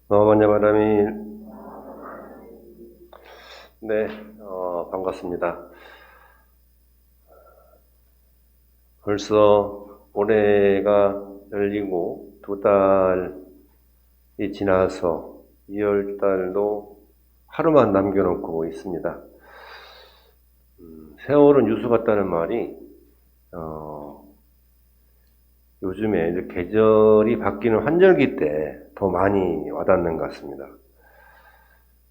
번째 바람이, 네, 반갑습니다. 벌써 올해가 열리고 2달이 지나서 2월 달도 하루만 남겨놓고 있습니다. 세월은 유수 같다는 말이, 요즘에 이제 계절이 바뀌는 환절기 때 더 많이 와닿는 것 같습니다.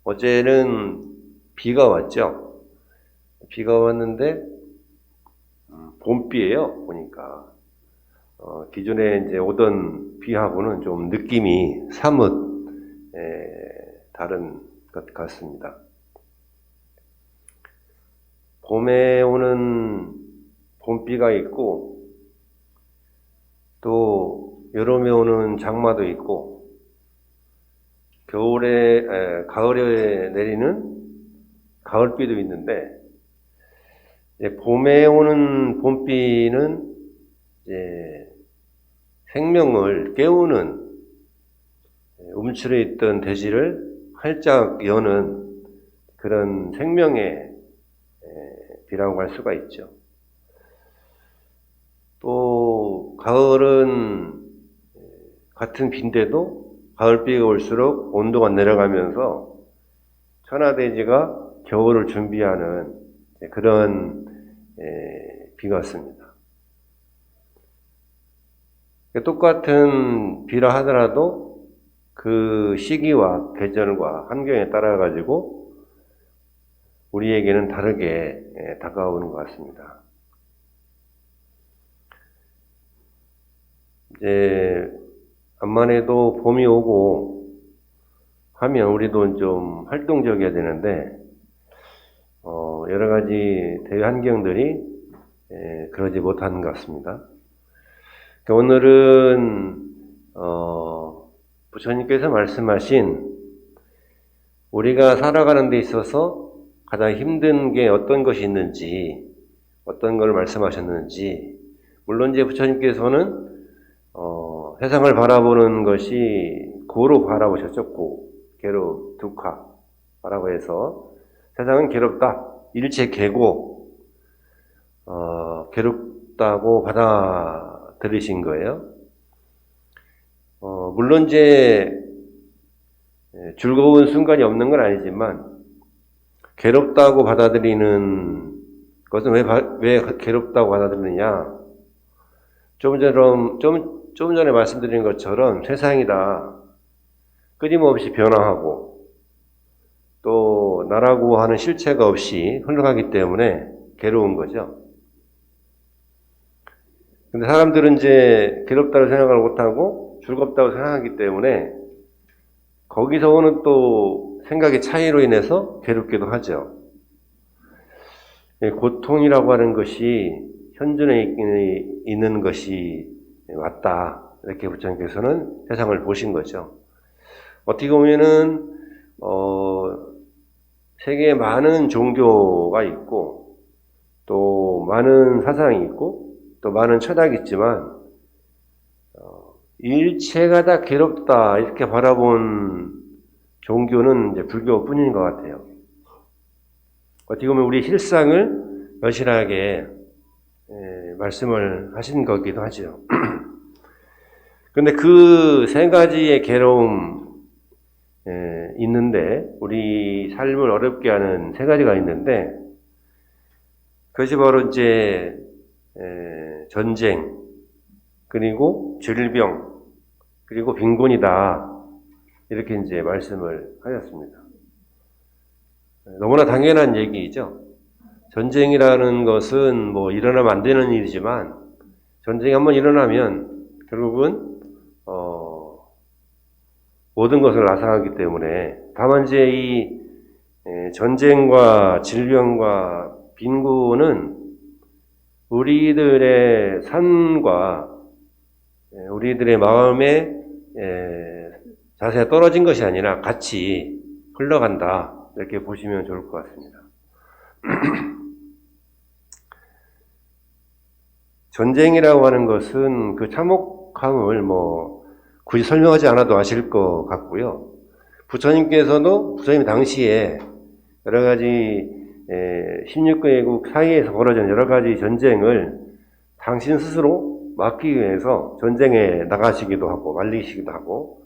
어제는 비가 왔죠. 비가 왔는데 봄비예요. 보니까 기존에 이제 오던 비하고는 좀 느낌이 사뭇 다른 것 같습니다. 봄에 오는 봄비가 있고 또 여름에 오는 장마도 있고 가을에 내리는 가을비도 있는데 봄에 오는 봄비는 이제 생명을 깨우는 움츠려 있던 대지를 활짝 여는 그런 생명의 비라고 할 수가 있죠. 또 가을은 같은 비인데도 가을비가 올수록 온도가 내려가면서 천하대지가 겨울을 준비하는 그런 비 같습니다. 똑같은 비라 하더라도 그 시기와 계절과 환경에 따라 가지고 우리에게는 다르게 다가오는 것 같습니다. 이제 암만 해도 봄이 오고 하면 우리도 좀 활동적이어야 되는데 여러 가지 대외 환경들이 그러지 못하는 것 같습니다. 오늘은 부처님께서 말씀하신 우리가 살아가는 데 있어서 가장 힘든 게 어떤 것이 있는지, 어떤 걸 말씀하셨는지, 물론 이제 부처님께서는 세상을 바라보는 것이 고로 바라보셨죠. 고, 괴로, 두카라고 해서 세상은 괴롭다, 일체 괴고 괴롭다고 받아들이신 거예요. 물론 이제 즐거운 순간이 없는 건 아니지만 괴롭다고 받아들이는 것은 왜 괴롭다고 받아들이느냐? 좀 전에 말씀드린 것처럼 세상이 다 끊임없이 변화하고 또 나라고 하는 실체가 없이 흘러가기 때문에 괴로운 거죠. 근데 사람들은 이제 괴롭다고 생각을 못하고 즐겁다고 생각하기 때문에 거기서 오는 또 생각의 차이로 인해서 괴롭기도 하죠. 고통이라고 하는 것이 현존에 있는 것이 맞다. 이렇게 부처님께서는 세상을 보신 거죠. 어떻게 보면은 세계에 많은 종교가 있고 또 많은 사상이 있고 또 많은 철학이 있지만 일체가 다 괴롭다 이렇게 바라본 종교는 이제 불교뿐인 것 같아요. 어떻게 보면 우리 실상을 여실하게 말씀을 하신 거기도 하죠. 그런데 그 세 가지의 괴로움 있는데 우리 삶을 어렵게 하는 세 가지가 있는데 그것이 바로 이제 전쟁 그리고 질병 그리고 빈곤이다 이렇게 이제 말씀을 하셨습니다. 너무나 당연한 얘기이죠. 전쟁이라는 것은 뭐 일어나면 안 되는 일이지만 전쟁이 한번 일어나면 결국은 모든 것을 앗아가기 때문에 다만 이제 이 전쟁과 질병과 빈곤은 우리들의 삶과 우리들의 마음의 자세가 떨어진 것이 아니라 같이 흘러간다 이렇게 보시면 좋을 것 같습니다. 전쟁이라고 하는 것은 그 참혹함을 뭐 굳이 설명하지 않아도 아실 것 같고요. 부처님 당시에 여러 가지 16개국 사이에서 벌어진 여러 가지 전쟁을 당신 스스로 막기 위해서 전쟁에 나가시기도 하고 말리시기도 하고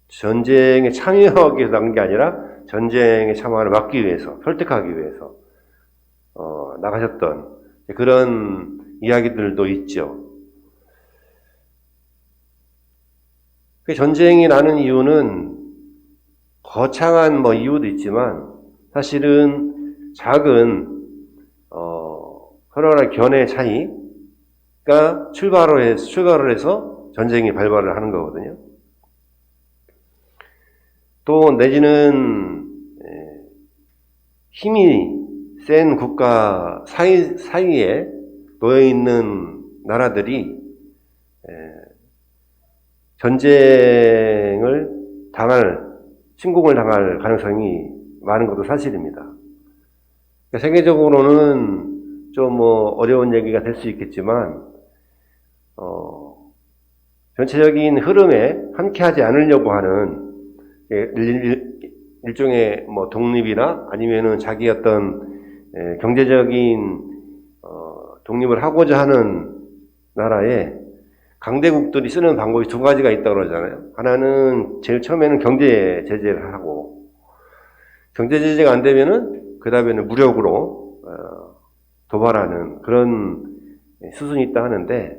전쟁에 참여하기 위해서 나간 게 아니라 전쟁의 참화를 막기 위해서 설득하기 위해서 나가셨던 그런 이야기들도 있죠. 전쟁이 나는 이유는 거창한 이유도 있지만 사실은 작은 서로의 견해 차이가 출발을 해서 전쟁이 발발을 하는 거거든요. 또 내지는 힘이 센 국가 사이에 놓여 있는 나라들이 전쟁을 침공을 당할 가능성이 많은 것도 사실입니다. 세계적으로는 좀 어려운 얘기가 될 수 있겠지만, 전체적인 흐름에 함께하지 않으려고 하는 일종의 독립이나 아니면은 자기 어떤 경제적인 독립을 하고자 하는 나라에 강대국들이 쓰는 방법이 두 가지가 있다고 그러잖아요. 하나는 제일 처음에는 경제 제재를 하고, 경제 제재가 안 되면은 그 다음에는 무력으로 도발하는 그런 수순이 있다 하는데,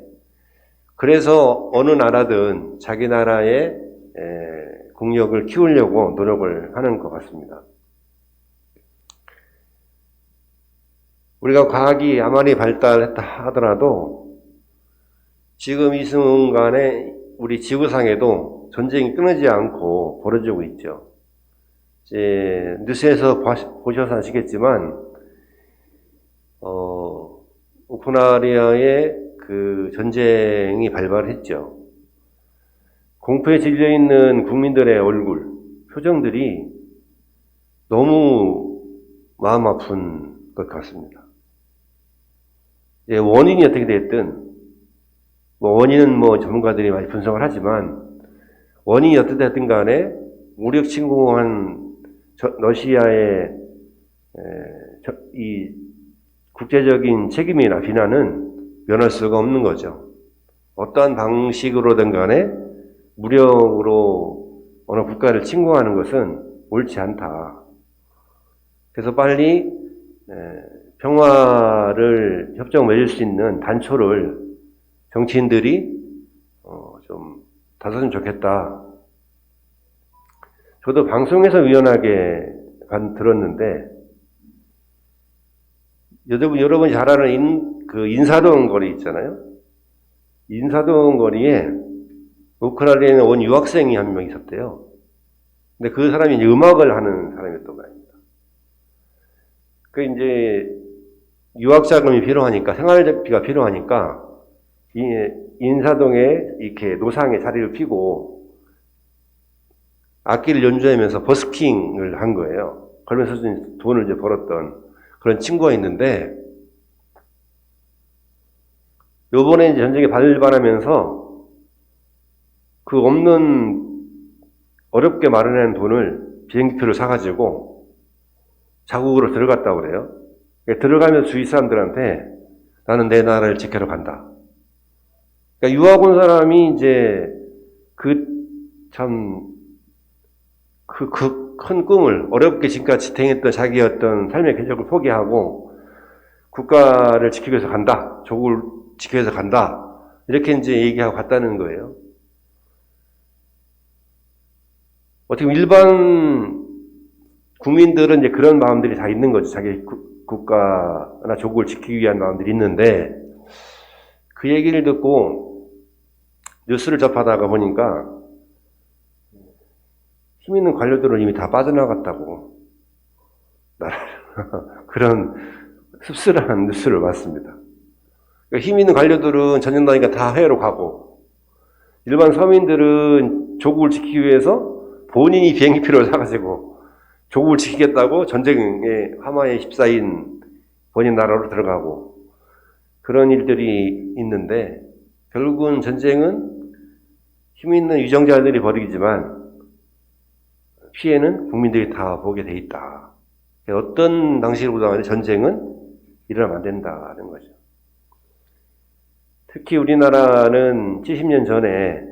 그래서 어느 나라든 자기 나라의 국력을 키우려고 노력을 하는 것 같습니다. 우리가 과학이 아무리 발달했다 하더라도 지금 이 순간에 우리 지구상에도 전쟁이 끊이지 않고 벌어지고 있죠. 이제 뉴스에서 보셔서 아시겠지만 우크라이나의 그 전쟁이 발발했죠. 공포에 질려 있는 국민들의 얼굴, 표정들이 너무 마음 아픈 것 같습니다. 원인이 어떻게 됐든 원인은 전문가들이 많이 분석을 하지만 원인이 어떻게 됐든 간에 무력 침공한 러시아의 이 국제적인 책임이나 비난은 면할 수가 없는 거죠. 어떠한 방식으로든 간에 무력으로 어느 국가를 침공하는 것은 옳지 않다. 그래서 빨리 평화를 협정을 맺을 수 있는 단초를 정치인들이 좀 다졌으면 좋겠다. 저도 방송에서 유연하게 들었는데 여러분이 잘 아는 그 인사동 거리 있잖아요. 인사동 거리에 우크라이나에 온 유학생이 한 명 있었대요. 근데 그 사람이 이제 음악을 하는 사람이었던 거아닙니다. 그 이제 유학 자금이 필요하니까 생활비가 필요하니까 인사동에 이렇게 노상에 자리를 피고 악기를 연주하면서 버스킹을 한 거예요. 그러면서 돈을 이제 벌었던 그런 친구가 있는데 요번에 이제 전쟁이 발발하면서 그 없는 어렵게 마련한 돈을 비행기표를 사가지고 자국으로 들어갔다고 그래요. 들어가면 주위 사람들한테 나는 내 나라를 지키러 간다. 그러니까 유학 온 사람이 이제 큰 꿈을 어렵게 지금까지 지탱했던 자기의 어떤 삶의 궤적을 포기하고 국가를 지키기 위해서 간다. 조국을 지키기 위해서 간다. 이렇게 이제 얘기하고 갔다는 거예요. 어떻게 보면 일반 국민들은 이제 그런 마음들이 다 있는 거죠. 자기 국가나 조국을 지키기 위한 마음들이 있는데 그 얘기를 듣고 뉴스를 접하다가 보니까 힘 있는 관료들은 이미 다 빠져나갔다고 그런 씁쓸한 뉴스를 봤습니다. 그러니까 힘 있는 관료들은 전쟁나니까 다 해외로 가고 일반 서민들은 조국을 지키기 위해서 본인이 비행기표를 사가지고 조국을 지키겠다고 전쟁의 화마에 휩싸인 본인 나라로 들어가고 그런 일들이 있는데 결국은 전쟁은 힘 있는 유정자들이 벌이지만 피해는 국민들이 다 보게 돼 있다. 어떤 방식으로든 전쟁은 일어나면 안 된다는 거죠. 특히 우리나라는 70년 전에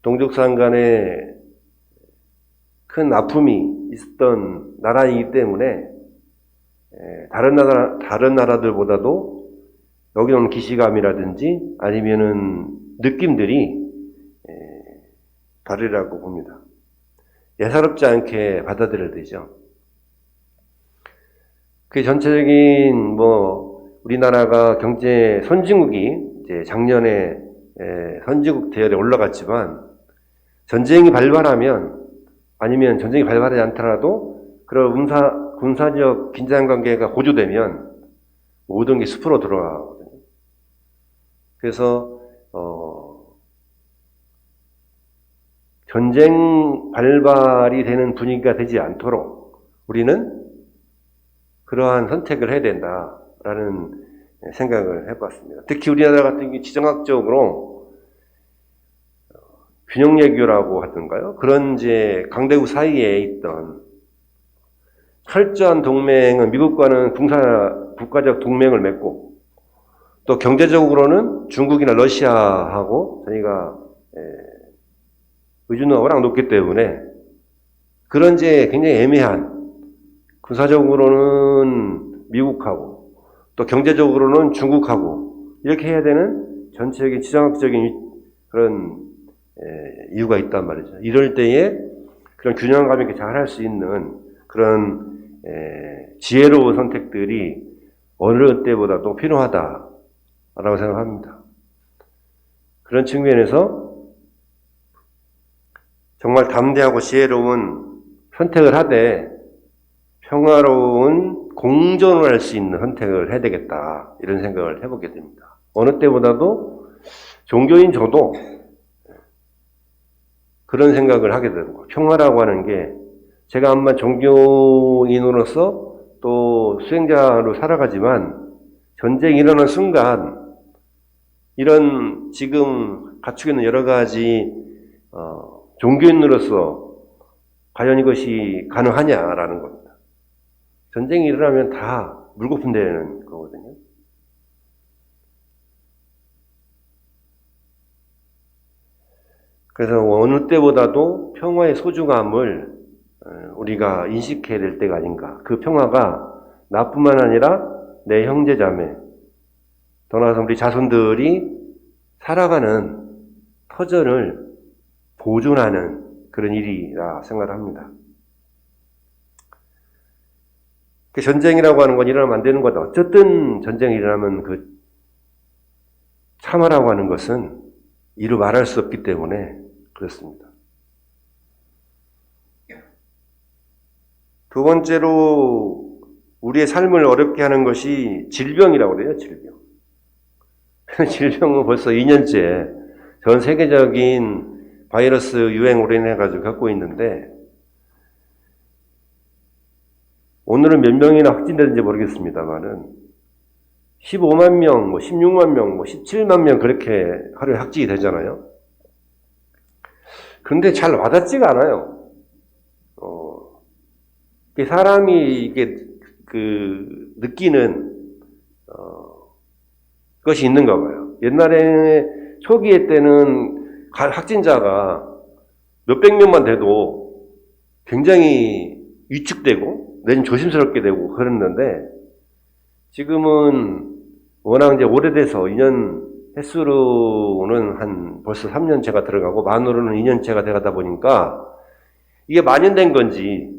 동족산 간에 큰 아픔이 있었던 나라이기 때문에 다른 나라들보다도 여기 오는 기시감이라든지 아니면은 느낌들이 다르라고 봅니다. 예사롭지 않게 받아들여야 되죠. 그 전체적인 우리나라가 경제 선진국이 이제 작년에 선진국 대열에 올라갔지만 전쟁이 발발하면 아니면 전쟁이 발발하지 않더라도 그런 군사적 긴장 관계가 고조되면 모든 게 숲으로 들어가거든요. 그래서 전쟁 발발이 되는 분위기가 되지 않도록 우리는 그러한 선택을 해야 된다라는 생각을 해봤습니다. 특히 우리나라 같은 경우 지정학적으로 균형외교라고 하던가요? 그런 이제 강대국 사이에 있던 철저한 동맹은 미국과는 국가적 동맹을 맺고 또 경제적으로는 중국이나 러시아하고 저희가 의존도가 워낙 높기 때문에 그런 이제 굉장히 애매한 군사적으로는 미국하고 또 경제적으로는 중국하고 이렇게 해야 되는 전체적인 지정학적인 그런 이유가 있단 말이죠. 이럴 때에 그런 균형감 있게 잘 할 수 있는 그런 지혜로운 선택들이 어느 때보다도 필요하다라고 생각합니다. 그런 측면에서 정말 담대하고 지혜로운 선택을 하되 평화로운 공존을 할 수 있는 선택을 해야 되겠다 이런 생각을 해보게 됩니다. 어느 때보다도 종교인 저도 그런 생각을 하게 되는 거예요. 평화라고 하는 게 제가 아마 종교인으로서 또 수행자로 살아가지만 전쟁이 일어나는 순간 이런 지금 갖추고 있는 여러 가지 종교인으로서 과연 이것이 가능하냐라는 겁니다. 전쟁이 일어나면 다 물거품 되는 거거든요. 그래서 어느 때보다도 평화의 소중함을 우리가 인식해야 될 때가 아닌가. 그 평화가 나뿐만 아니라 내 형제자매, 더 나아가서 우리 자손들이 살아가는 터전을 보존하는 그런 일이라 생각을 합니다. 전쟁이라고 하는 건 일어나면 안 되는 거다. 어쨌든 전쟁이 일어나면 그 참화라고 하는 것은 이루 말할 수 없기 때문에 그렇습니다. 두 번째로 우리의 삶을 어렵게 하는 것이 질병이라고 그래요. 질병. 질병은 벌써 2년째 전 세계적인 바이러스 유행으로 인해가지고 겪고 있는데 오늘은 몇 명이나 확진되는지 모르겠습니다만은 15만 명, 16만 명, 17만 명 그렇게 하루에 확진이 되잖아요. 그런데 잘 와닿지가 않아요. 사람이 이게 느끼는 것이 있는가 봐요. 옛날에 초기에 때는 확진자가 몇백 명만 돼도 굉장히 위축되고 내심 조심스럽게 되고 그랬는데 지금은 워낙 이제 오래돼서 2년 횟수로는 한 벌써 3년째가 들어가고 만으로는 2년째가 돼가다 보니까 이게 만연된 건지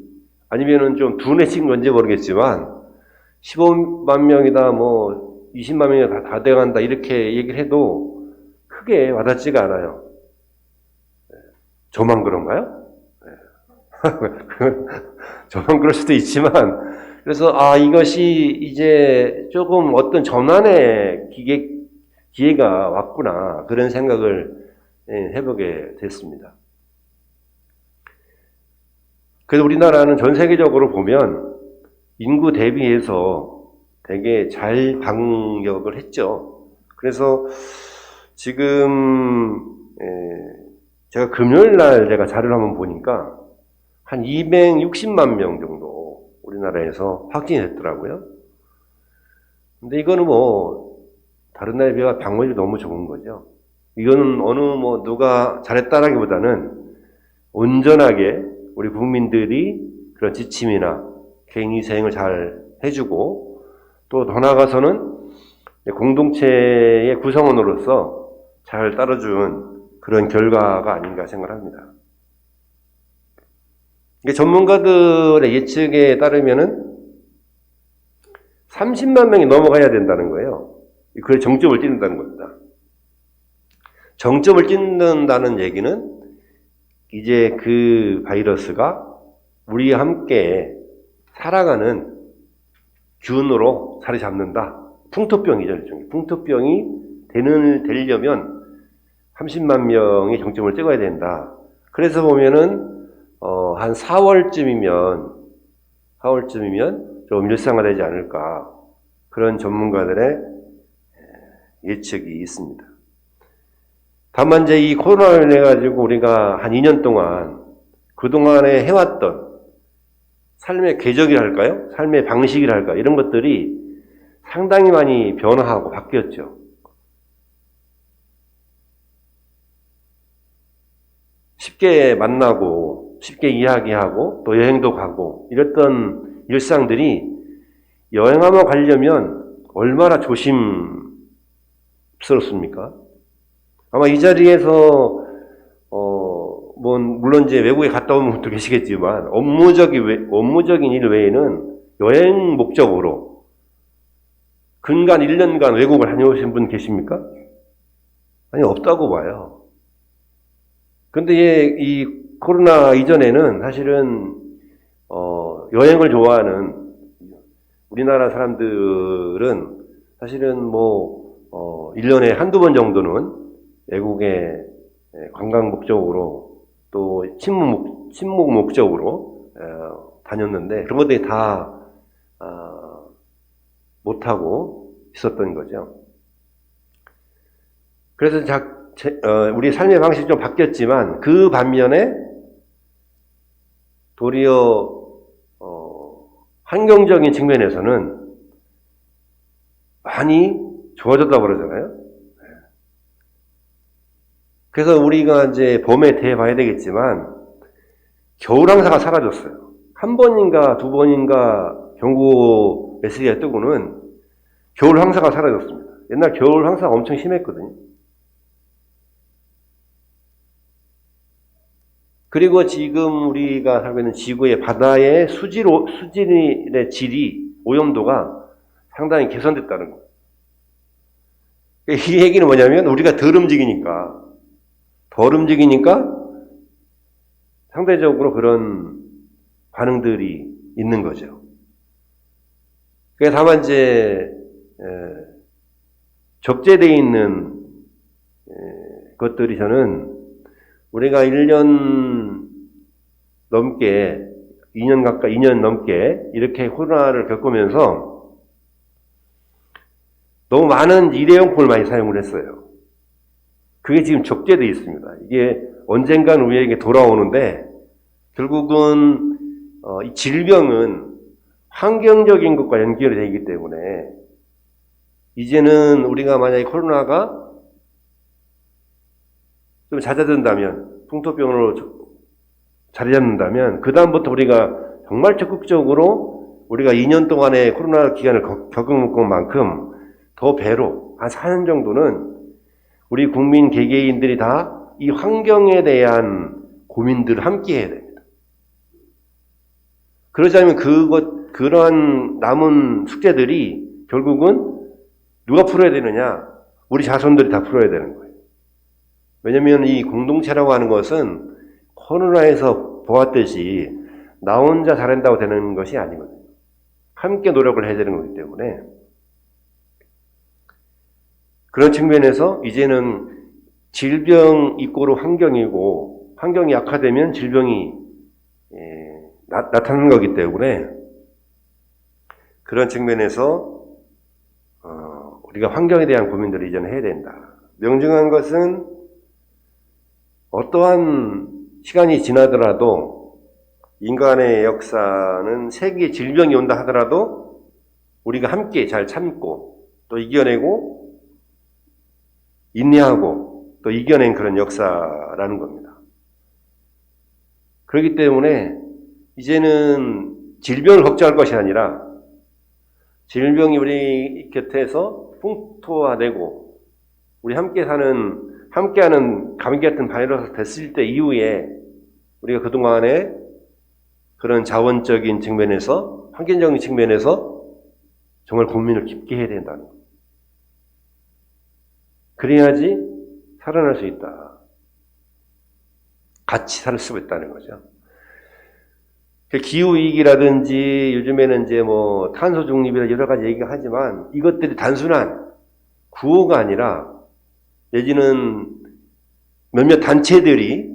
아니면은 좀 둔해진 건지 모르겠지만 15만 명이다 20만 명이 다 돼간다 이렇게 얘기를 해도 크게 와닿지가 않아요. 저만 그런가요? 저만 그럴 수도 있지만 그래서 이것이 이제 조금 어떤 전환의 기회가 왔구나 그런 생각을 해보게 됐습니다. 그래서 우리나라는 전 세계적으로 보면 인구 대비해서 되게 잘 방역을 했죠. 그래서 지금 제가 금요일 날 제가 자료를 한번 보니까 한 260만 명 정도 우리나라에서 확진이 됐더라고요. 근데 이거는 뭐 다른 나라에 비해 방어율이 너무 좋은 거죠. 이거는 어느 뭐 누가 잘했다라기보다는 온전하게 우리 국민들이 그런 지침이나 개인 위생을 잘 해주고 또 더 나아가서는 공동체의 구성원으로서 잘 따라준 그런 결과가 아닌가 생각합니다. 전문가들의 예측에 따르면은 30만 명이 넘어가야 된다는 거예요. 그래 정점을 찍는다는 겁니다. 정점을 찍는다는 얘기는 이제 그 바이러스가 우리와 함께 살아가는 균으로 자리 잡는다. 풍토병이죠, 일종의. 풍토병이 되려면 30만 명이 정점을 찍어야 된다. 그래서 보면은 한 4월쯤이면 좀 일상화되지 않을까. 그런 전문가들의 예측이 있습니다. 다만 이제 이 코로나로 인해 가지고 우리가 한 2년 동안 그동안에 해왔던 삶의 궤적이랄까요? 삶의 방식이랄까? 이런 것들이 상당히 많이 변화하고 바뀌었죠. 쉽게 만나고 쉽게 이야기하고 또 여행도 가고 이랬던 일상들이 여행하며 가려면 얼마나 조심스럽습니까? 아마 이 자리에서 물론 이제 외국에 갔다 오는 분도 계시겠지만 업무적인 일 외에는 여행 목적으로 근간 1년간 외국을 다녀오신 분 계십니까? 아니, 없다고 봐요. 근데 이 코로나 이전에는 사실은 여행을 좋아하는 우리나라 사람들은 사실은 1년에 한두 번 정도는 외국에 관광 목적으로 또 친목 목적으로 다녔는데 그런 것들이 다 못하고 있었던 거죠. 그래서 우리 삶의 방식이 좀 바뀌었지만 그 반면에 도리어 환경적인 측면에서는 많이 좋아졌다고 그러잖아요. 그래서 우리가 이제 봄에 대해 봐야 되겠지만 겨울 황사가 사라졌어요. 한 번인가 두 번인가 경고 메시지가 뜨고는 겨울 황사가 사라졌습니다. 옛날 겨울 황사가 엄청 심했거든요. 그리고 지금 우리가 살고 있는 지구의 바다의 수질의 질이 오염도가 상당히 개선됐다는 거예요. 이 얘기는 뭐냐면 우리가 덜 움직이니까 상대적으로 그런 반응들이 있는 거죠. 다만 이제 적재되어 있는 것들이 저는 우리가 1년 넘게 2년 넘게 이렇게 코로나를 겪으면서 너무 많은 일회용품을 많이 사용을 했어요. 그게 지금 적재되어 있습니다. 이게 언젠간 우리에게 돌아오는데 결국은 이 질병은 환경적인 것과 연결이 되기 때문에 이제는 우리가 만약에 코로나가 좀 잦아든다면 풍토병으로 자리 잡는다면 그 다음부터 우리가 정말 적극적으로 우리가 2년 동안의 코로나 기간을 겪은 것만큼 더 배로 한 4년 정도는 우리 국민 개개인들이 다 이 환경에 대한 고민들을 함께 해야 됩니다. 그러자면 그러한 남은 숙제들이 결국은 누가 풀어야 되느냐? 우리 자손들이 다 풀어야 되는 거예요. 왜냐면 이 공동체라고 하는 것은 코로나에서 보았듯이 나 혼자 잘한다고 되는 것이 아니거든요. 함께 노력을 해야 되는 거기 때문에 그런 측면에서 이제는 질병 이꼬르 환경이고 환경이 악화되면 질병이 나타나는 거기 때문에 그런 측면에서 우리가 환경에 대한 고민들을 이제는 해야 된다. 명중한 것은 어떠한 시간이 지나더라도 인간의 역사는 세계에 질병이 온다 하더라도 우리가 함께 잘 참고 또 이겨내고 인내하고 또 이겨낸 그런 역사라는 겁니다. 그렇기 때문에 이제는 질병을 걱정할 것이 아니라 질병이 우리 곁에서 풍토화되고 우리 함께하는 감기 같은 바이러스 됐을 때 이후에 우리가 그동안에 그런 자원적인 측면에서 환경적인 측면에서 정말 고민을 깊게 해야 된다는 거예요. 그래야지 살아날 수 있다. 같이 살 수 있다는 거죠. 기후위기라든지 요즘에는 이제 뭐 탄소 중립이라 여러 가지 얘기가 하지만 이것들이 단순한 구호가 아니라 내지는 몇몇 단체들이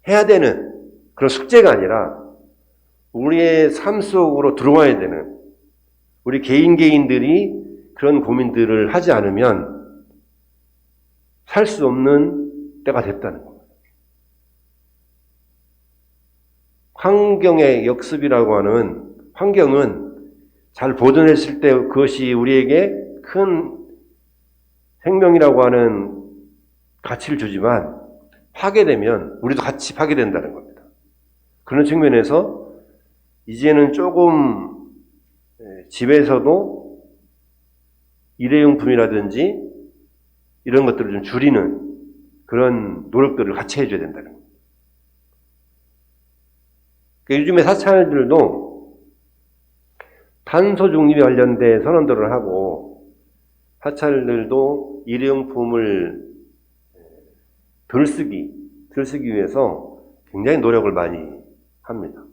해야 되는 그런 숙제가 아니라 우리의 삶 속으로 들어와야 되는 우리 개인들이 그런 고민들을 하지 않으면 살 수 없는 때가 됐다는 겁니다. 환경의 역습이라고 하는 환경은 잘 보존했을 때 그것이 우리에게 큰 생명이라고 하는 가치를 주지만 파괴되면 우리도 같이 파괴된다는 겁니다. 그런 측면에서 이제는 조금 집에서도 일회용품이라든지 이런 것들을 좀 줄이는 그런 노력들을 같이 해줘야 된다는 겁니다. 요즘에 사찰들도 탄소 중립에 관련된 선언들을 하고 사찰들도 일회용품을 덜 쓰기 위해서 굉장히 노력을 많이 합니다.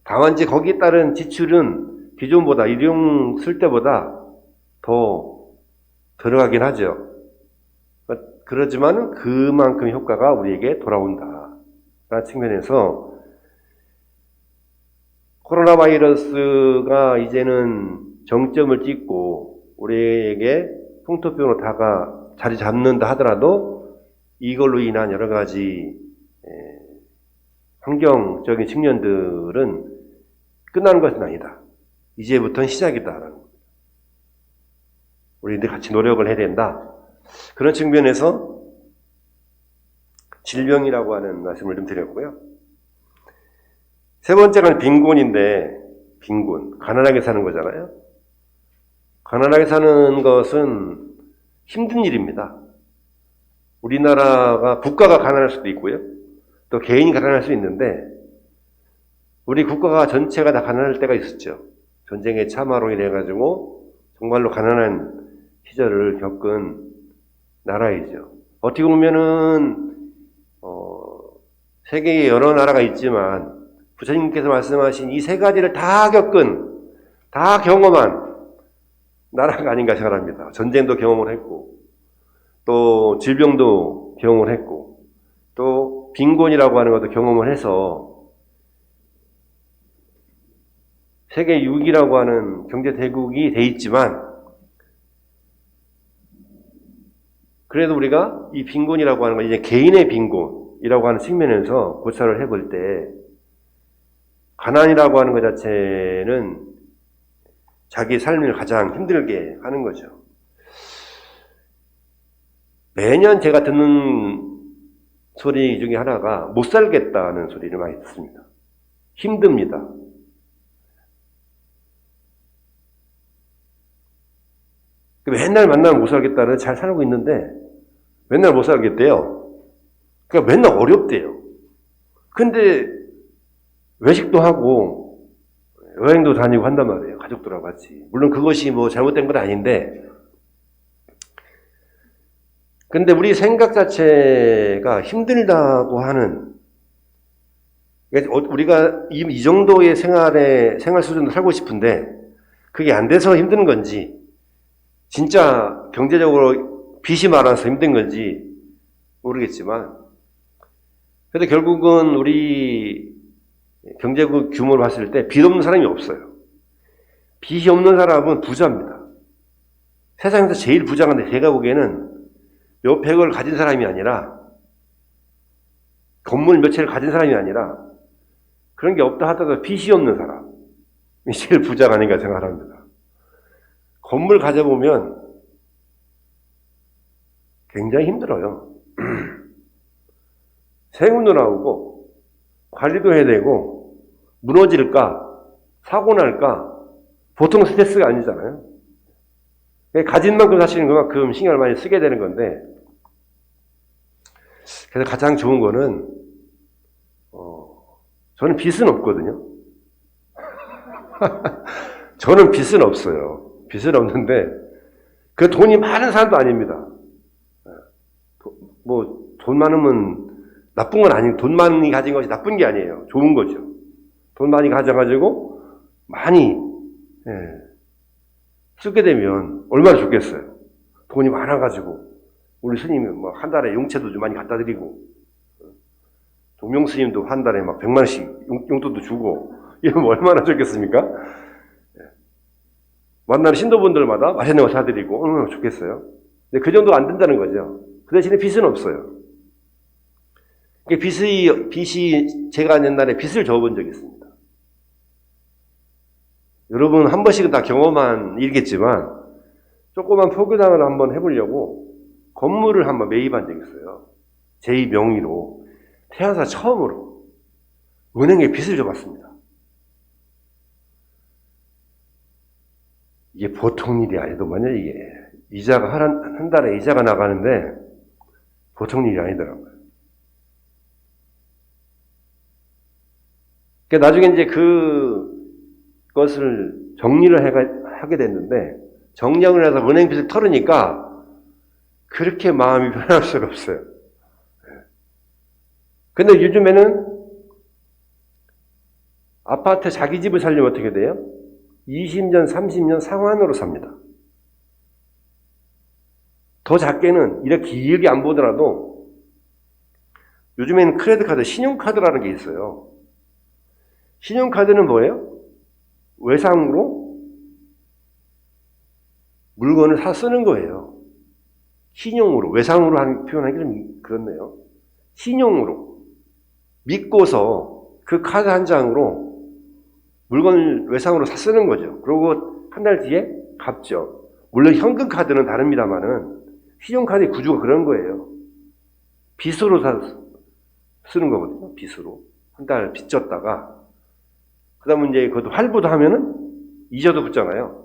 다만 이제 거기에 따른 지출은 기존보다 일회용 쓸 때보다 더 들어가긴 하죠. 그렇지만 그만큼 효과가 우리에게 돌아온다 라는 측면에서 코로나 바이러스가 이제는 정점을 찍고 우리에게 풍토병으로 자리 잡는다 하더라도 이걸로 인한 여러 가지 환경적인 측면들은 끝나는 것은 아니다. 이제부터는 시작이다. 우리들 같이 노력을 해야 된다. 그런 측면에서 질병이라고 하는 말씀을 좀 드렸고요. 세 번째가 빈곤인데, 빈곤. 가난하게 사는 거잖아요. 가난하게 사는 것은 힘든 일입니다. 우리나라가 국가가 가난할 수도 있고요. 또 개인이 가난할 수 있는데 우리 국가가 전체가 다 가난할 때가 있었죠. 전쟁의 참화로 인해 가지고 정말로 가난한 시절을 겪은 나라이죠. 어떻게 보면은 세계에 여러 나라가 있지만 부처님께서 말씀하신 이 세 가지를 다 경험한 나라가 아닌가 생각합니다. 전쟁도 경험을 했고 또 질병도 경험을 했고 또 빈곤이라고 하는 것도 경험을 해서 세계 6위라고 하는 경제 대국이 돼 있지만 그래도 우리가 이 빈곤이라고 하는 건 이제 개인의 빈곤이라고 하는 측면에서 고찰을 해볼 때 가난이라고 하는 것 자체는 자기 삶을 가장 힘들게 하는 거죠. 매년 제가 듣는 소리 중에 하나가 못 살겠다는 소리를 많이 듣습니다. 힘듭니다. 맨날 만나면 못 살겠다는 잘 살고 있는데 맨날 못 살겠대요. 그러니까 맨날 어렵대요. 근데 외식도 하고 여행도 다니고 한단 말이에요. 가족들하고 같이. 물론 그것이 뭐 잘못된 건 아닌데 근데 우리 생각 자체가 힘들다고 하는 우리가 이 정도의 생활 수준으로 살고 싶은데 그게 안 돼서 힘든 건지 진짜 경제적으로 빚이 많아서 힘든 건지 모르겠지만 그래도 결국은 우리 경제국 규모를 봤을 때 빚 없는 사람이 없어요. 빚이 없는 사람은 부자입니다. 세상에서 제일 부자인데 제가 보기에는 몇백을 가진 사람이 아니라 건물 몇 채를 가진 사람이 아니라 그런 게 없다 하더라도 빚이 없는 사람이 제일 부자가 아닌가 생각합니다. 건물 가져보면 굉장히 힘들어요. 세금도 나오고 관리도 해야 되고 무너질까 사고 날까 보통 스트레스가 아니잖아요. 가진 만큼 사실은 그만큼 신경을 많이 쓰게 되는 건데, 그래서 가장 좋은 거는 저는 빚은 없거든요. 저는 빚은 없어요. 빚은 없는데 그 돈이 많은 사람도 아닙니다. 뭐 돈 많으면 나쁜 건 아니에요. 돈 많이 가진 것이 나쁜 게 아니에요. 좋은 거죠. 돈 많이 가져가지고 많이 쓰게 되면 얼마나 좋겠어요. 돈이 많아가지고 우리 스님이 뭐 한 달에 용채도 좀 많이 갖다 드리고, 동명 스님도 한 달에 막 100만원씩 용돈도 주고, 이러면 얼마나 좋겠습니까? 만나는 신도분들마다 맛있는 거 사드리고 얼마나 좋겠어요. 근데 그 정도 안 된다는 거죠. 그 대신에 빚은 없어요. 빚이 제가 옛날에 빚을 져본 적이 있습니다. 여러분 한 번씩은 다 경험한 일이겠지만, 조그만 포교당을 한번 해보려고 건물을 한번 매입한 적이 있어요. 제 명의로. 태어나서 처음으로 은행에 빚을 져봤습니다. 이게 보통 일이 아니더만요. 이게 이자가 한 달에 이자가 나가는데 보통 일이 아니더라고요. 그러니까 나중에 이제 그것을 정리를 하게 됐는데, 정리를 해서 은행 빚을 털으니까 그렇게 마음이 편할 수가 없어요. 근데 요즘에는 아파트 자기 집을 살려면 어떻게 돼요? 20년, 30년 상환으로 삽니다. 더 작게는 이렇게 길게 안 보더라도 요즘에는 크레딧 카드, 신용카드라는 게 있어요. 신용카드는 뭐예요? 외상으로 물건을 사 쓰는 거예요. 신용으로, 외상으로 표현하기 좀 그렇네요. 신용으로 믿고서 그 카드 한 장으로 물건을 외상으로 사 쓰는 거죠. 그리고 한 달 뒤에 갚죠. 물론 현금 카드는 다릅니다만은 신용카드의 구조가 그런 거예요. 빚으로 쓰는 거거든요. 빚으로. 한 달 빚졌다가 그 다음에 이제 그것도 할부도 하면은 이자도 붙잖아요.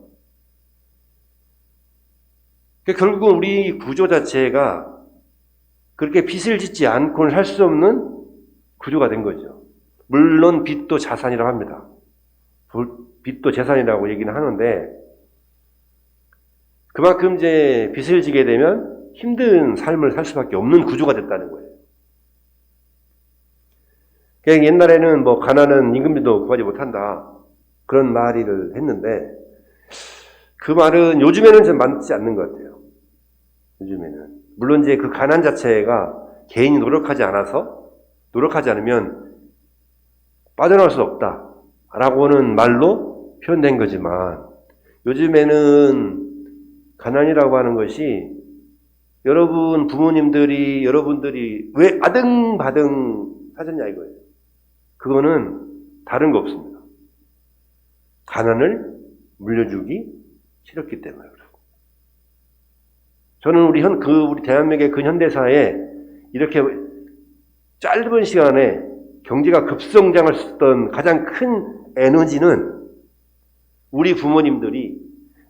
그러니까 결국은 우리 구조 자체가 그렇게 빚을 짓지 않고는 살 수 없는 구조가 된 거죠. 물론 빚도 자산이라고 합니다. 빚도 재산이라고 얘기는 하는데, 그만큼 이제 빚을 지게 되면 힘든 삶을 살 수밖에 없는 구조가 됐다는 거예요. 그러니까 옛날에는 뭐 가난은 임금비도 구하지 못한다, 그런 말을 했는데, 그 말은 요즘에는 좀 맞지 않는 것 같아요. 요즘에는. 물론 이제 그 가난 자체가 개인이 노력하지 않으면 빠져나올 수 없다 라고는 말로 표현된 거지만, 요즘에는 가난이라고 하는 것이 여러분들이 왜 아등바등 사셨냐 이거예요. 그거는 다른 거 없습니다. 가난을 물려주기 싫었기 때문에 그렇고. 저는 우리 대한민국의 근현대사에 이렇게 짧은 시간에 경제가 급성장을 했던 가장 큰 에너지는 우리 부모님들이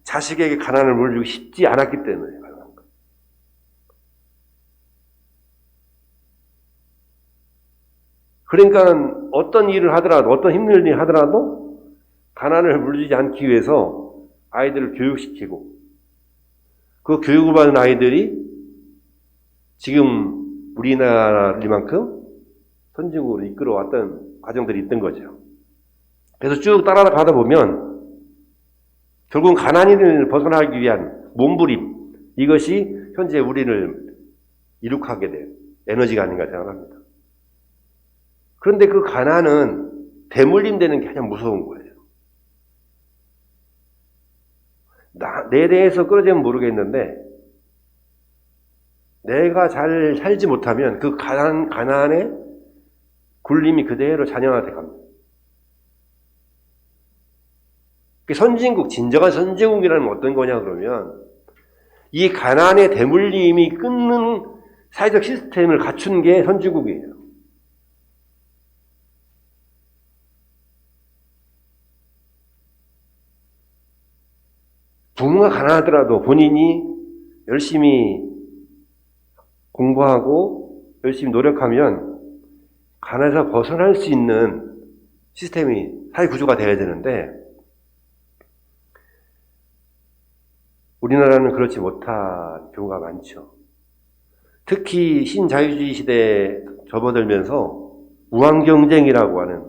자식에게 가난을 물려주기 쉽지 않았기 때문에 그런 거예요. 그러니까 어떤 일을 하더라도, 어떤 힘든 일을 하더라도 가난을 물리지 않기 위해서 아이들을 교육시키고, 그 교육을 받은 아이들이 지금 우리나라만큼 선진국으로 이끌어왔던 과정들이 있던 거죠. 그래서 쭉 따라가다 보면 결국은 가난을 벗어나기 위한 몸부림, 이것이 현재 우리를 이룩하게 된 에너지가 아닌가 생각합니다. 그런데 그 가난은 대물림되는 게 가장 무서운 거예요. 내 대해서 끌어지면 모르겠는데, 내가 잘 살지 못하면 그 가난의 굴림이 그대로 자녀한테 갑니다. 선진국, 진정한 선진국이라는 건 어떤 거냐 그러면 이 가난의 대물림이 끊는 사회적 시스템을 갖춘 게 선진국이에요. 부모가 가난하더라도 본인이 열심히 공부하고 열심히 노력하면 가난에서 벗어날 수 있는 시스템이 사회 구조가 되어야 되는데 우리나라는 그렇지 못한 경우가 많죠. 특히 신자유주의 시대에 접어들면서 우환경쟁이라고 하는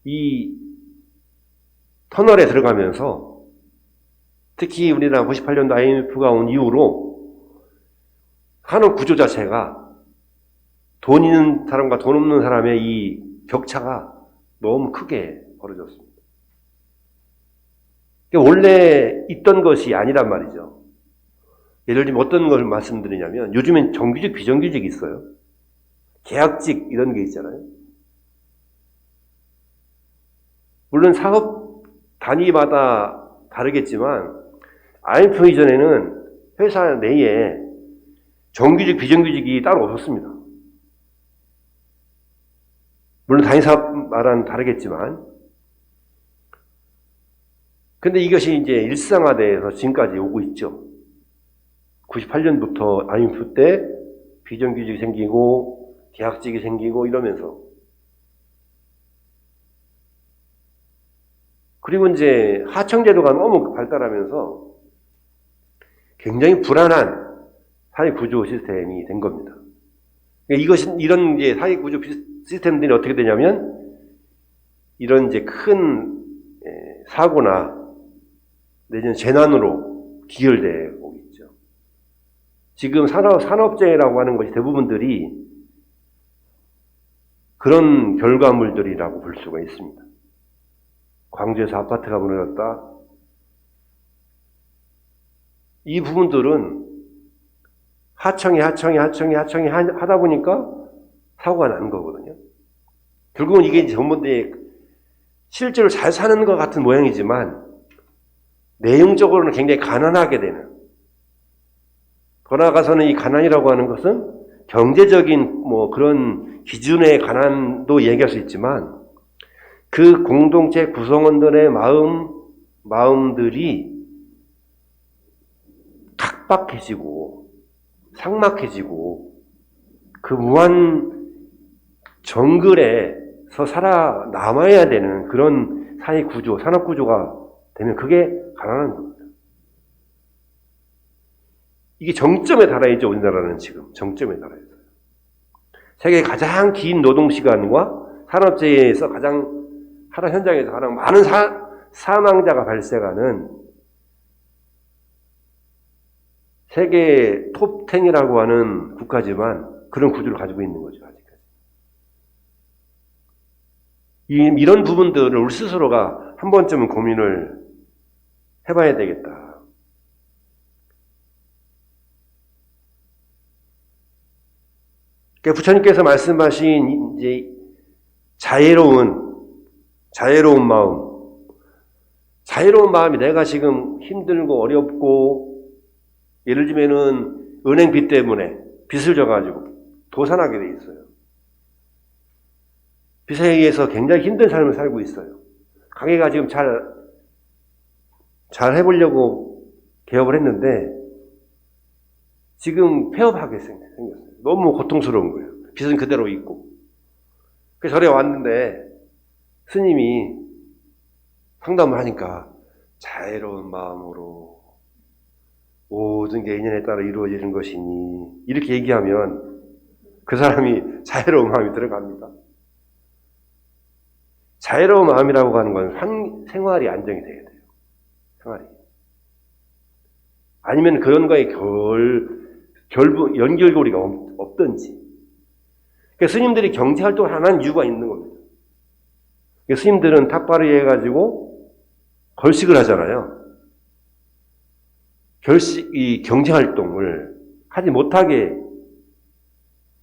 이 터널에 들어가면서 특히 우리나라 98년도 IMF가 온 이후로 산업 구조 자체가 돈 있는 사람과 돈 없는 사람의 이 격차가 너무 크게 벌어졌습니다. 원래 있던 것이 아니란 말이죠. 예를 들면 어떤 걸 말씀드리냐면 요즘엔 정규직, 비정규직이 있어요. 계약직 이런 게 있잖아요. 물론 사업 단위마다 다르겠지만 IMF 이전에는 회사 내에 정규직, 비정규직이 따로 없었습니다. 물론 단위사업마다는 다르겠지만 근데 이것이 이제 일상화돼서 지금까지 오고 있죠. 98년부터 IMF 때 비정규직이 생기고 계약직이 생기고 이러면서 그리고 이제 하청제도가 너무 발달하면서 굉장히 불안한 사회 구조 시스템이 된 겁니다. 이런 이제 사회 구조 시스템들이 어떻게 되냐면 이런 이제 큰 사고나 내지는 재난으로 기혈되고 있죠. 지금 산업재해라고 하는 것이 대부분들이 그런 결과물들이라고 볼 수가 있습니다. 광주에서 아파트가 무너졌다. 이 부분들은 하청이 하다 보니까 사고가 나는 거거든요. 결국은 이게 전부 실제로 잘 사는 것 같은 모양이지만 내용적으로는 굉장히 가난하게 되는. 더 나아가서는 이 가난이라고 하는 것은 경제적인 그런 기준의 가난도 얘기할 수 있지만 그 공동체 구성원들의 마음들이 각박해지고 삭막해지고 그 무한 정글에서 살아남아야 되는 그런 사회 구조, 산업 구조가 되면 그게 가난한 겁니다. 이게 정점에 달아있죠. 우리나라는 지금 정점에 달아있어요. 세계 가장 긴 노동시간과 산업재해에서 산업 현장에서 가장 많은 사망자가 발생하는 세계 톱 10이라고 하는 국가지만 그런 구조를 가지고 있는 거죠. 아직까지. 이런 부분들을 우리 스스로가 한 번쯤은 고민을 해봐야 되겠다. 부처님께서 말씀하신 이제 자애로운 마음이 내가 지금 힘들고 어렵고 예를 들면은 은행 빚 때문에 빚을 져가지고 도산하게 돼 있어요. 빚에 의해서 굉장히 힘든 삶을 살고 있어요. 가게가 지금 잘 해보려고 개업을 했는데 지금 폐업하게 생겼어요. 너무 고통스러운 거예요. 빚은 그대로 있고. 그래서 절에 왔는데 스님이 상담을 하니까 자애로운 마음으로 모든 게 인연에 따라 이루어지는 것이니 이렇게 얘기하면 그 사람이 자애로운 마음이 들어갑니다. 자애로운 마음이라고 하는 건 생활이 안정이 돼야 돼요. 생활이. 아니면 그런 거에 연결고리가 없든지. 그러니까 스님들이 경제활동을 안 하는 이유가 있는 겁니다. 그러니까 스님들은 탑바리 해가지고 걸식을 하잖아요. 이 경제활동을 하지 못하게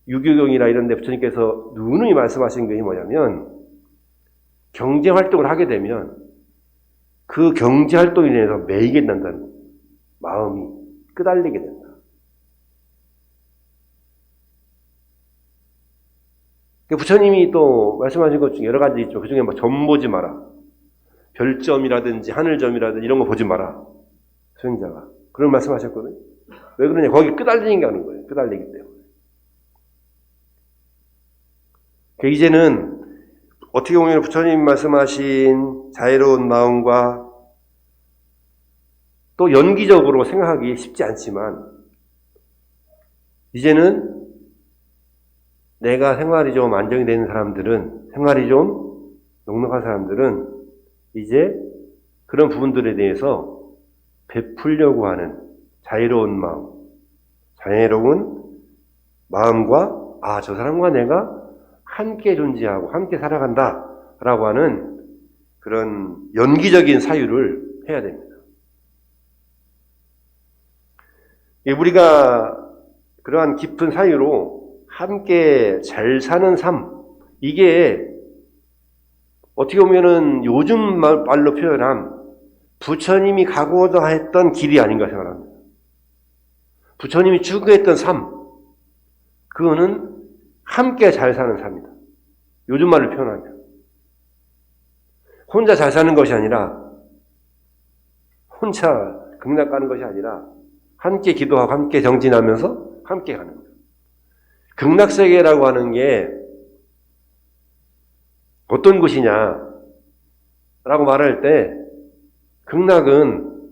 유교경이나 이런 데 부처님께서 누누이 말씀하신 게 뭐냐면 경제활동을 하게 되면 그 경제 활동에 대해서 매이게 된다는 마음이 끄달리게 된다. 부처님이 또 말씀하신 것 중에 여러 가지 있죠. 그 중에 뭐 점 보지 마라. 별점이라든지 하늘점이라든지 이런 거 보지 마라. 수행자가. 그런 말씀 하셨거든요. 왜 그러냐. 거기 끄달리게 하는 거예요. 끄달리기 때문에. 이제는 어떻게 보면 부처님 말씀하신 자애로운 마음과 또 연기적으로 생각하기 쉽지 않지만 이제는 내가 생활이 좀 안정이 되는 사람들은, 생활이 좀 넉넉한 사람들은 이제 그런 부분들에 대해서 베풀려고 하는 자애로운 마음, 자애로운 마음과 저 사람과 내가 함께 존재하고 함께 살아간다 라고 하는 그런 연기적인 사유를 해야 됩니다. 우리가 그러한 깊은 사유로 함께 잘 사는 삶, 이게 어떻게 보면은 요즘 말로 표현한 부처님이 가고자 했던 길이 아닌가 생각합니다. 부처님이 추구했던 삶, 그거는 함께 잘 사는 삶이다. 요즘 말로 표현하면. 혼자 잘 사는 것이 아니라, 혼자 극락 가는 것이 아니라, 함께 기도하고 함께 정진하면서 함께 가는 거예요. 극락세계라고 하는 게 어떤 곳이냐 라고 말할 때 극락은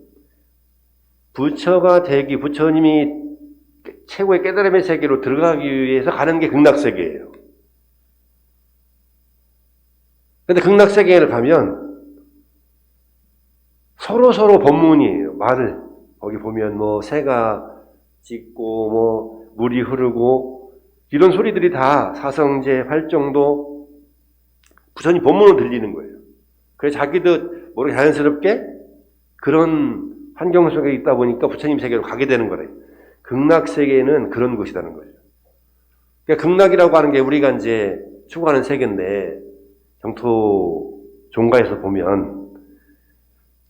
부처가 되기, 부처님이 최고의 깨달음의 세계로 들어가기 위해서 가는 게 극락세계예요. 근데 극락세계를 가면 서로 법문이에요. 말을. 거기 보면 뭐 새가 짖고 뭐 물이 흐르고 이런 소리들이 다 사성제, 활정도 부처님 법문으로 들리는 거예요. 그래서 자기도 모르게 자연스럽게 그런 환경 속에 있다 보니까 부처님 세계로 가게 되는 거래요. 극락세계는 그런 곳이라는 거죠. 그러니까 극락이라고 하는 게 우리가 이제 추구하는 세계인데 정토 종가에서 보면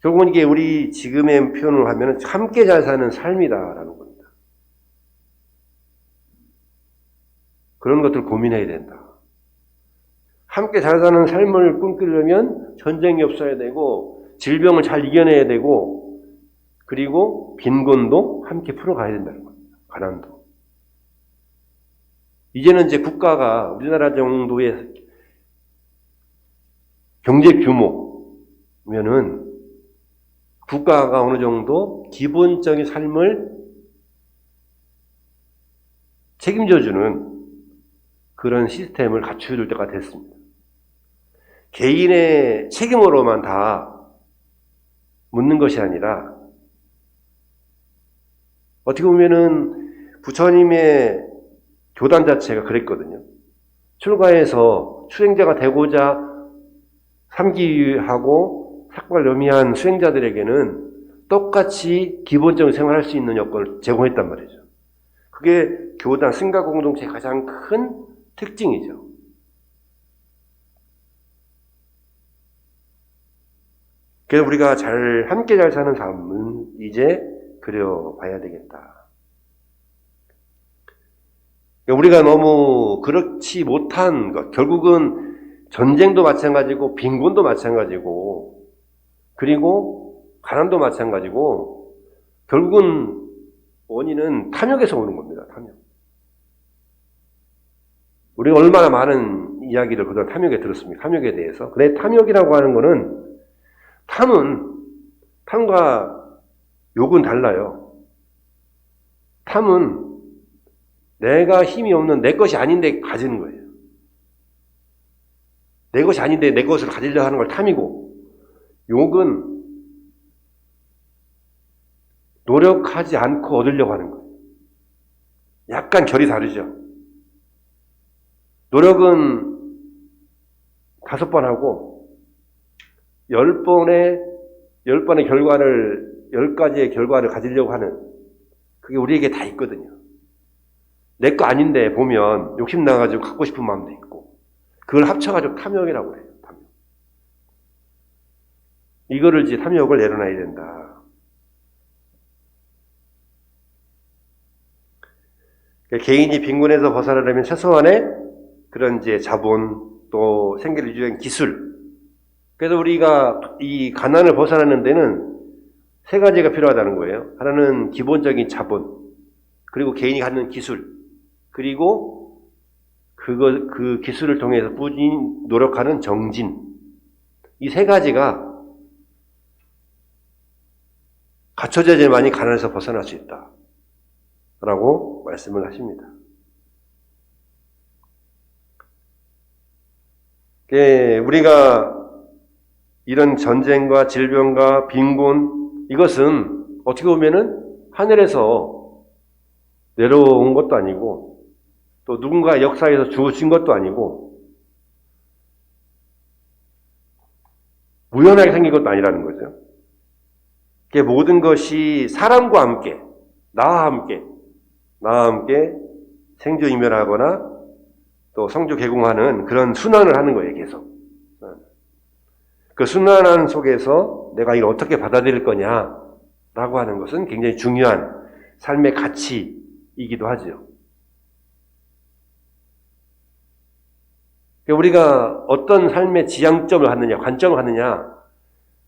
결국은 이게 우리 지금의 표현을 하면 함께 잘 사는 삶이다라는 겁니다. 그런 것들 고민해야 된다. 함께 잘 사는 삶을 꿈꾸려면 전쟁이 없어야 되고 질병을 잘 이겨내야 되고 그리고 빈곤도 함께 풀어가야 된다는 겁니다. 가난도. 이제는 이제 국가가 우리나라 정도의 경제 규모면은 국가가 어느 정도 기본적인 삶을 책임져주는 그런 시스템을 갖춰줄 때가 됐습니다. 개인의 책임으로만 다 묻는 것이 아니라 어떻게 보면은 부처님의 교단 자체가 그랬거든요. 출가해서 수행자가 되고자 삼기하고 삭발 염의한 수행자들에게는 똑같이 기본적인 생활할 수 있는 여건을 제공했단 말이죠. 그게 교단, 승가 공동체의 가장 큰 특징이죠. 그래서 우리가 함께 잘 사는 삶은 이제 그려봐야 되겠다. 우리가 너무 그렇지 못한 것, 결국은 전쟁도 마찬가지고 빈곤도 마찬가지고 그리고 가난도 마찬가지고 결국은 원인은 탐욕에서 오는 겁니다. 탐욕. 우리가 얼마나 많은 이야기를 그동안 탐욕에 들었습니까? 탐욕에 대해서. 근데 탐욕이라고 하는 거는 탐과 욕은 달라요. 탐은 내가 힘이 없는 내 것이 아닌데 가지는 거예요. 내 것이 아닌데 내 것을 가지려 하는 걸 탐이고, 욕은 노력하지 않고 얻으려고 하는 거예요. 약간 결이 다르죠. 노력은 5번 하고 10번의 결과를 10가지의 결과를 가지려고 하는 그게 우리에게 다 있거든요. 내 거 아닌데 보면 욕심 나가지고 갖고 싶은 마음도 있고 그걸 합쳐가지고 탐욕이라고 해요. 탐욕. 이거를 이제 탐욕을 내려놔야 된다. 개인이 빈곤에서 벗어나려면 최소한의 그런 이제 자본, 또 생계를 유지하는 기술. 그래서 우리가 이 가난을 벗어나는 데는 세 가지가 필요하다는 거예요. 하나는 기본적인 자본, 그리고 개인이 갖는 기술, 그리고 그 기술을 통해서 꾸준히 노력하는 정진. 이 세 가지가 갖춰져야만이 가난에서 벗어날 수 있다. 라고 말씀을 하십니다. 우리가 이런 전쟁과 질병과 빈곤, 이것은 어떻게 보면은 하늘에서 내려온 것도 아니고, 또 누군가 역사에서 주어진 것도 아니고, 우연하게 생긴 것도 아니라는 거죠. 모든 것이 사람과 함께, 나와 함께 생존이멸하거나 또 성조 개공하는 그런 순환을 하는 거예요, 계속. 그 순환하는 속에서 내가 이걸 어떻게 받아들일 거냐라고 하는 것은 굉장히 중요한 삶의 가치이기도 하죠. 우리가 어떤 삶의 지향점을 갖느냐, 관점을 갖느냐,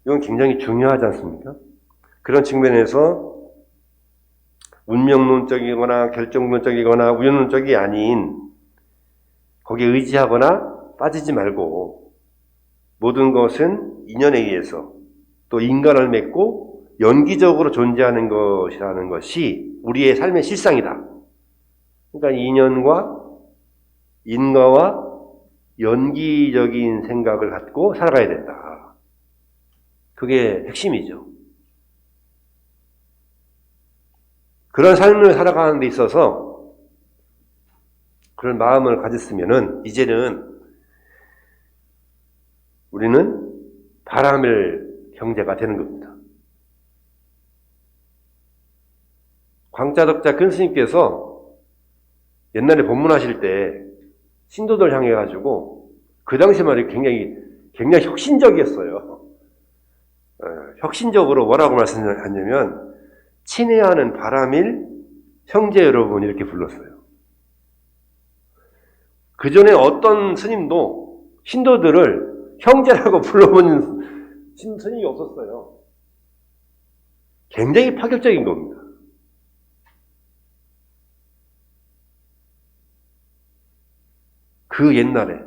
이건 굉장히 중요하지 않습니까? 그런 측면에서 운명론적이거나 결정론적이거나 우연론적이 아닌 거기에 의지하거나 빠지지 말고 모든 것은 인연에 의해서 또 인간을 맺고 연기적으로 존재하는 것이라는 것이 우리의 삶의 실상이다. 그러니까 인연과 인과와 연기적인 생각을 갖고 살아가야 된다. 그게 핵심이죠. 그런 삶을 살아가는 데 있어서 그런 마음을 가졌으면은 이제는 우리는 바라밀 형제가 되는 겁니다. 광자덕자 큰 스님께서 옛날에 법문하실 때 신도들 향해가지고 그 당시만 해도 굉장히 혁신적이었어요. 혁신적으로 뭐라고 말씀하셨냐면 친애하는 바라밀 형제 여러분 이렇게 불렀어요. 그 전에 어떤 스님도 신도들을 형제라고 불러본 스님이 없었어요. 굉장히 파격적인 겁니다. 그 옛날에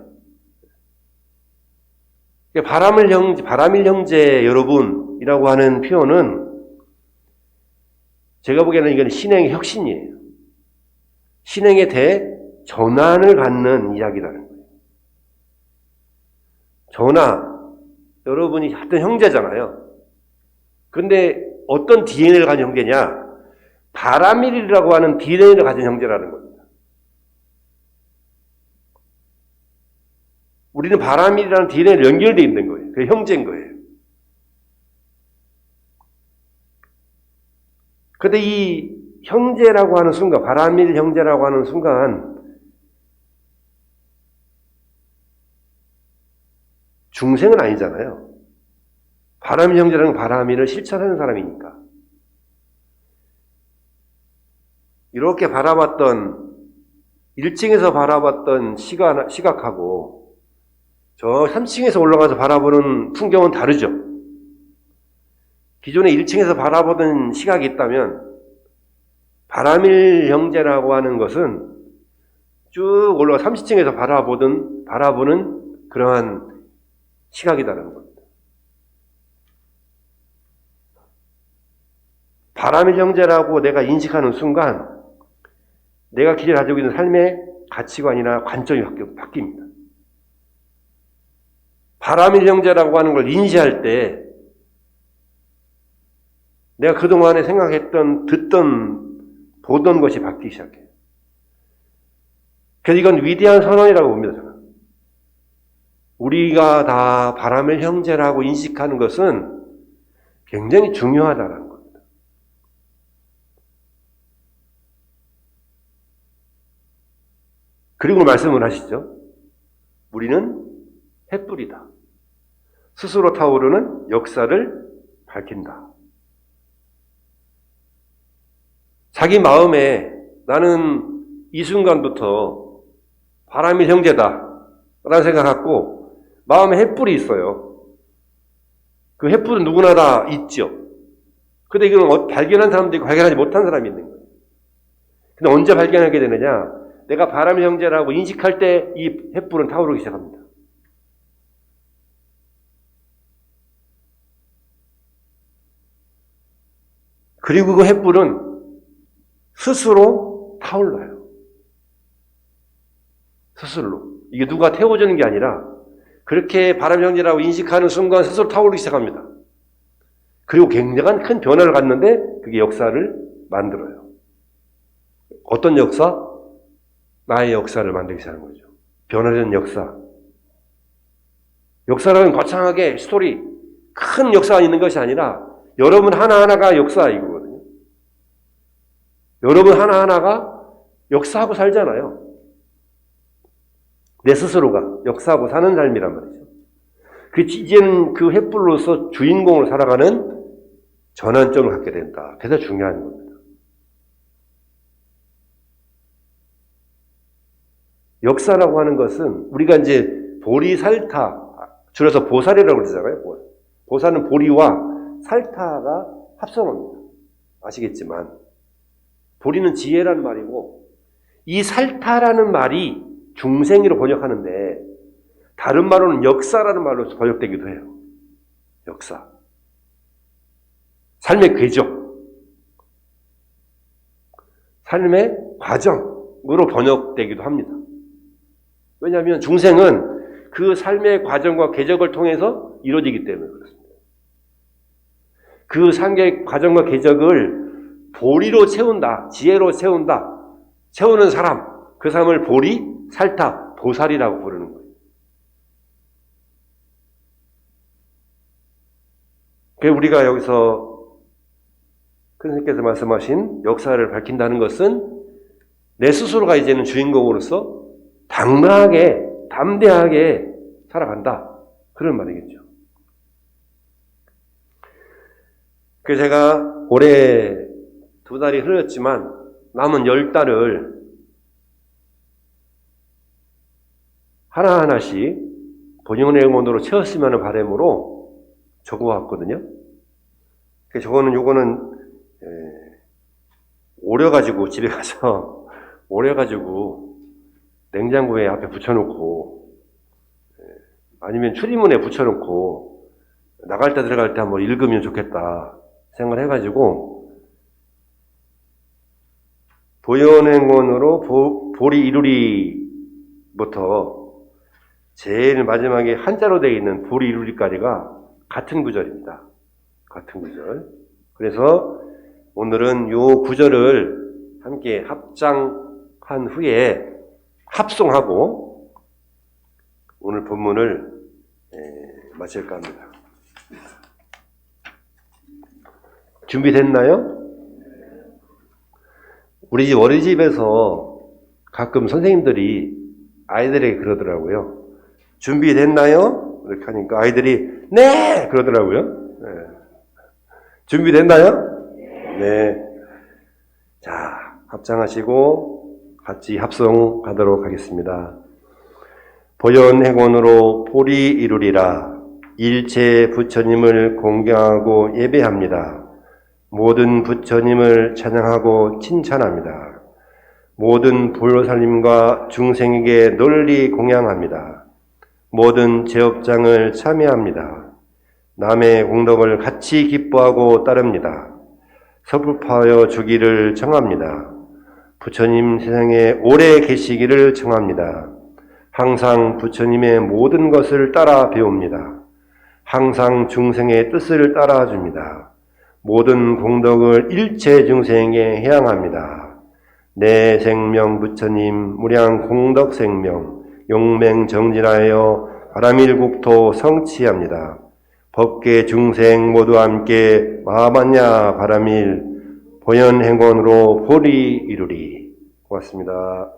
바라밀 형제 여러분이라고 하는 표현은 제가 보기에는 이건 신행의 혁신이에요. 신행에 대해 전환을 갖는 이야기라는 거예요. 전하, 여러분이 같은 형제잖아요. 그런데 어떤 DNA를 가진 형제냐? 바라밀이라고 하는 DNA를 가진 형제라는 겁니다. 우리는 바라밀이라는 DNA로 연결되어 있는 거예요. 그게 형제인 거예요. 그런데 이 형제라고 하는 순간, 바라밀 형제라고 하는 순간 중생은 아니잖아요. 바라밀 형제라는 바라밀을 실천하는 사람이니까. 이렇게 바라봤던 1층에서 바라봤던 시각하고 저 3층에서 올라가서 바라보는 풍경은 다르죠. 기존에 1층에서 바라보던 시각이 있다면 바라밀 형제라고 하는 것은 쭉 올라가 30층에서 바라보는 그러한 시각이다라는 겁니다. 바라밀 형제라고 내가 인식하는 순간 내가 기존에 가지고 있는 삶의 가치관이나 관점이 바뀝니다. 바라밀 형제라고 하는 걸 인지할 때 내가 그동안에 생각했던, 듣던, 보던 것이 바뀌기 시작해요. 그래서 이건 위대한 선언이라고 봅니다, 저는. 우리가 다 바라밀 형제라고 인식하는 것은 굉장히 중요하다는 겁니다. 그리고 말씀을 하시죠. 우리는 횃불이다. 스스로 타오르는 역사를 밝힌다. 자기 마음에 나는 이 순간부터 바람일 형제다 라는 생각하고 마음에 횃불이 있어요. 그 횃불은 누구나 다 있죠. 근데 이건 발견한 사람도 있고 발견하지 못한 사람이 있는 거예요. 근데 언제 발견하게 되느냐? 내가 바람일 형제라고 인식할 때 이 횃불은 타오르기 시작합니다. 그리고 그 횃불은 스스로 타올라요. 스스로. 이게 누가 태워주는 게 아니라 그렇게 바람 형제라고 인식하는 순간 스스로 타오르기 시작합니다. 그리고 굉장한 큰 변화를 갖는데 그게 역사를 만들어요. 어떤 역사? 나의 역사를 만들기 시작하는 거죠. 변화되는 역사. 역사라는 거창하게 스토리, 큰 역사가 있는 것이 아니라 여러분 하나하나가 역사이거든요. 여러분 하나하나가 역사하고 살잖아요. 내 스스로가 역사하고 사는 삶이란 말이죠. 이제는 그 횃불로서 주인공을 살아가는 전환점을 갖게 된다. 그래서 중요한 겁니다. 역사라고 하는 것은 우리가 이제 보리살타, 줄여서 보살이라고 그러잖아요. 보살은 보리와 살타가 합성어입니다. 아시겠지만 보리는 지혜라는 말이고 이 살타라는 말이 중생이로 번역하는데 다른 말로는 역사라는 말로 번역되기도 해요. 역사. 삶의 궤적. 삶의 과정으로 번역되기도 합니다. 왜냐하면 중생은 그 삶의 과정과 궤적을 통해서 이루어지기 때문에 그렇습니다. 그 삶의 과정과 궤적을 보리로 채운다, 지혜로 채운다, 채우는 사람, 그 사람을 보리, 살타, 보살이라고 부르는 거예요. 그래서 우리가 여기서 큰 스님께서 말씀하신 역사를 밝힌다는 것은 내 스스로가 이제는 주인공으로서 당당하게, 담대하게 살아간다. 그런 말이겠죠. 그래서 제가 올해 2달이 흘렀지만 남은 10달을 하나하나씩 본연의 응원으로 채웠으면 하는 바람으로 적어왔거든요. 요거는 오려가지고 집에 가서 오려가지고 냉장고에 앞에 붙여놓고 아니면 출입문에 붙여놓고 나갈 때 들어갈 때 한번 읽으면 좋겠다 생각을 해가지고 보현행원으로 보리 이루리부터 제일 마지막에 한자로 되어 있는 보리 이루리까지가 같은 구절입니다. 같은 구절. 그래서 오늘은 요 구절을 함께 합장한 후에 합송하고 오늘 본문을 마칠까 합니다. 준비됐나요? 우리 집 어린이집에서 가끔 선생님들이 아이들에게 그러더라고요. 준비됐나요? 이렇게 하니까 아이들이 네! 그러더라고요. 네. 준비됐나요? 네. 자, 합장하시고 같이 합성하도록 하겠습니다. 보현행원으로 보리 이루리라. 일체 부처님을 공경하고 예배합니다. 모든 부처님을 찬양하고 칭찬합니다. 모든 보살님과 중생에게 널리 공양합니다. 모든 제업장을 참여합니다. 남의 공덕을 같이 기뻐하고 따릅니다. 섭섭하여 주기를 청합니다. 부처님 세상에 오래 계시기를 청합니다. 항상 부처님의 모든 것을 따라 배웁니다. 항상 중생의 뜻을 따라줍니다. 모든 공덕을 일체 중생에게 해양합니다. 내 생명 부처님 무량 공덕 생명 용맹정진하여 바람일국토 성취합니다. 법계 중생 모두 함께 마하반야 바람일 보현행원으로 보리 이루리. 고맙습니다.